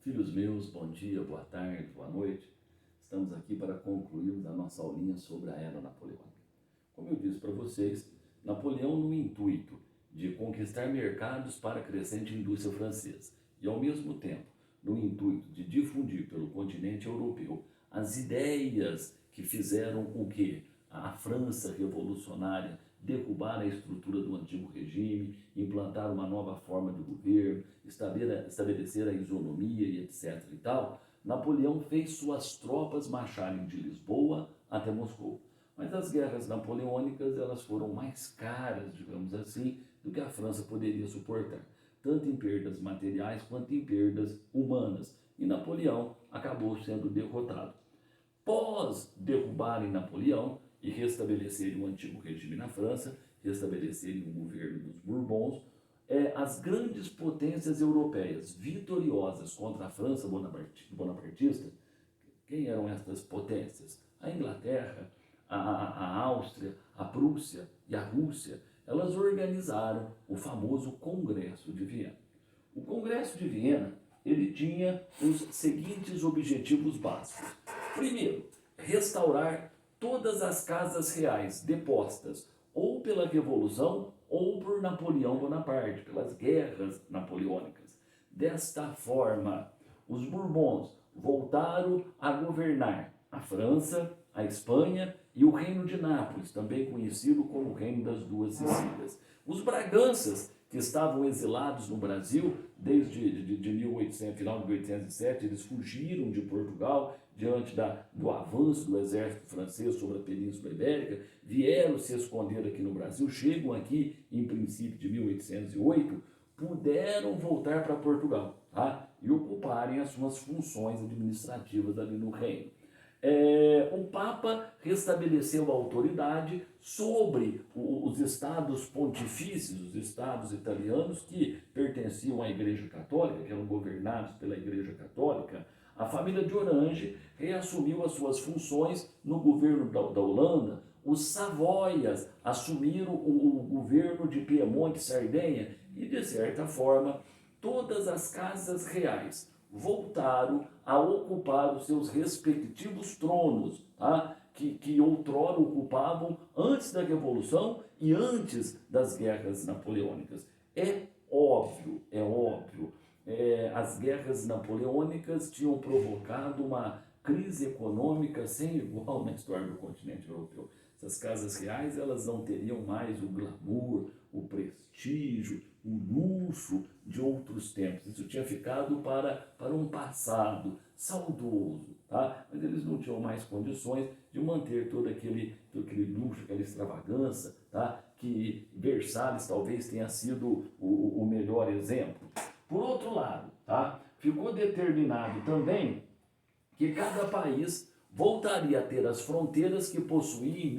Filhos meus, bom dia, boa tarde, boa noite. Estamos aqui para concluirmos a nossa aulinha sobre a Era Napoleônica. Como eu disse para vocês, Napoleão, no intuito de conquistar mercados para a crescente indústria francesa e, ao mesmo tempo, no intuito de difundir pelo continente europeu as ideias que fizeram com que a França revolucionária derrubar a estrutura do antigo regime, implantar uma nova forma de governo, estabelecer a isonomia e etc. e tal, Napoleão fez suas tropas marcharem de Lisboa até Moscou. Mas as guerras napoleônicas elas foram mais caras, digamos assim, do que a França poderia suportar, tanto em perdas materiais quanto em perdas humanas. E Napoleão acabou sendo derrotado. Pós derrubarem Napoleão e restabelecerem o antigo regime na França, restabelecerem o governo dos Bourbons, as grandes potências europeias vitoriosas contra a França bonapartista, quem eram estas potências? A Inglaterra, a Áustria, a Prússia e a Rússia, elas organizaram o famoso Congresso de Viena. O Congresso de Viena, ele tinha os seguintes objetivos básicos. Primeiro, restaurar todas as casas reais depostas ou pela Revolução ou por Napoleão Bonaparte, pelas guerras napoleônicas. Desta forma, os Bourbons voltaram a governar a França, a Espanha e o Reino de Nápoles, também conhecido como o Reino das Duas Sicílias. Os Braganças, que estavam exilados no Brasil desde de 1800, final de 1807, eles fugiram de Portugal diante do avanço do exército francês sobre a Península Ibérica, vieram se esconder aqui no Brasil, chegam aqui em princípio de 1808, puderam voltar para Portugal, tá? E ocuparem as suas funções administrativas ali no reino. O Papa restabeleceu a autoridade sobre os estados pontifícios, os estados italianos que pertenciam à Igreja Católica, que eram governados pela Igreja Católica. A família de Orange reassumiu as suas funções no governo da Holanda. Os Savoias assumiram o governo de Piemonte e Sardenha e, de certa forma, todas as casas reais voltaram a ocupar os seus respectivos tronos, tá? que outrora ocupavam antes da Revolução e antes das guerras napoleônicas. É óbvio, as guerras napoleônicas tinham provocado uma crise econômica sem igual na história do continente europeu. Essas casas reais elas não teriam mais o glamour, o prestígio, o luxo de outros tempos. Isso tinha ficado para um passado saudoso, tá? Mas eles não tinham mais condições de manter todo aquele luxo, aquela extravagância, tá? Que Versalhes talvez tenha sido o melhor exemplo. Por outro lado, tá? Ficou determinado também que cada país voltaria a ter as fronteiras que possuía em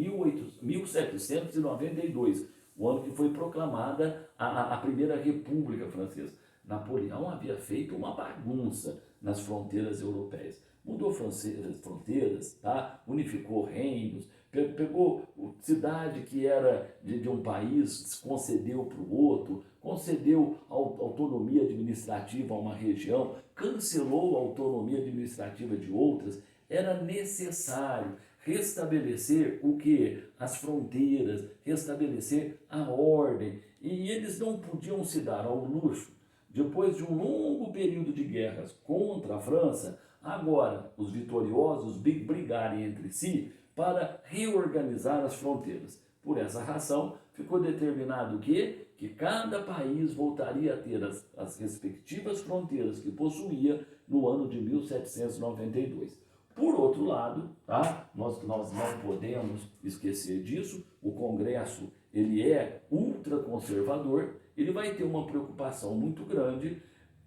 1792, o ano que foi proclamada a Primeira República Francesa. Napoleão havia feito uma bagunça nas fronteiras europeias. Mudou fronteiras, tá? Unificou reinos, pegou cidade que era de um país, concedeu para o outro, concedeu autonomia administrativa a uma região, cancelou a autonomia administrativa de outras. Era necessário restabelecer o que? As fronteiras, restabelecer a ordem. E eles não podiam se dar ao luxo, depois de um longo período de guerras contra a França, agora os vitoriosos brigarem entre si para reorganizar as fronteiras. Por essa razão, ficou determinado que cada país voltaria a ter as respectivas fronteiras que possuía no ano de 1792. Por outro lado, tá? nós não podemos esquecer disso, o Congresso ele é ultraconservador, ele vai ter uma preocupação muito grande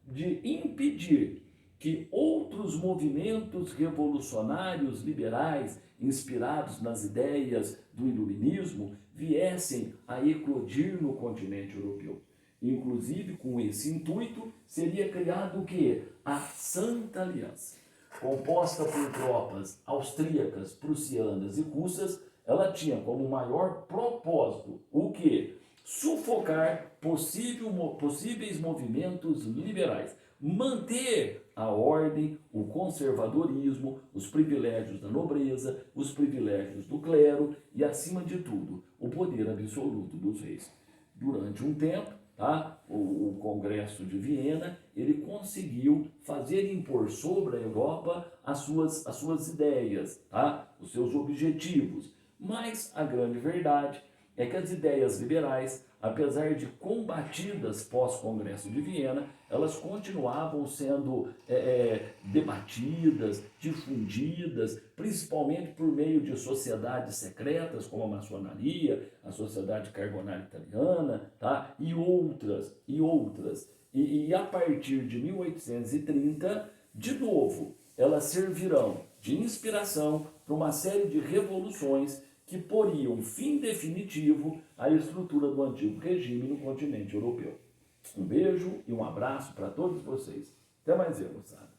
de impedir que outros movimentos revolucionários liberais, inspirados nas ideias do iluminismo, viessem a eclodir no continente europeu. Inclusive, com esse intuito, seria criado o quê? A Santa Aliança. Composta por tropas austríacas, prussianas e russas, ela tinha como maior propósito o quê? Sufocar possíveis movimentos liberais, manter a ordem, o conservadorismo, os privilégios da nobreza, os privilégios do clero e, acima de tudo, o poder absoluto dos reis. Durante um tempo, tá, o Congresso de Viena, ele conseguiu fazer impor sobre a Europa as suas ideias, tá, os seus objetivos. Mas a grande verdade é que as ideias liberais, apesar de combatidas pós-Congresso de Viena, elas continuavam sendo debatidas, difundidas, principalmente por meio de sociedades secretas, como a maçonaria, a Sociedade Carbonária Italiana, tá? e outras. E a partir de 1830, de novo, elas servirão de inspiração para uma série de revoluções que poriam fim definitivo à estrutura do antigo regime no continente europeu. Um beijo e um abraço para todos vocês. Até mais ver, moçada.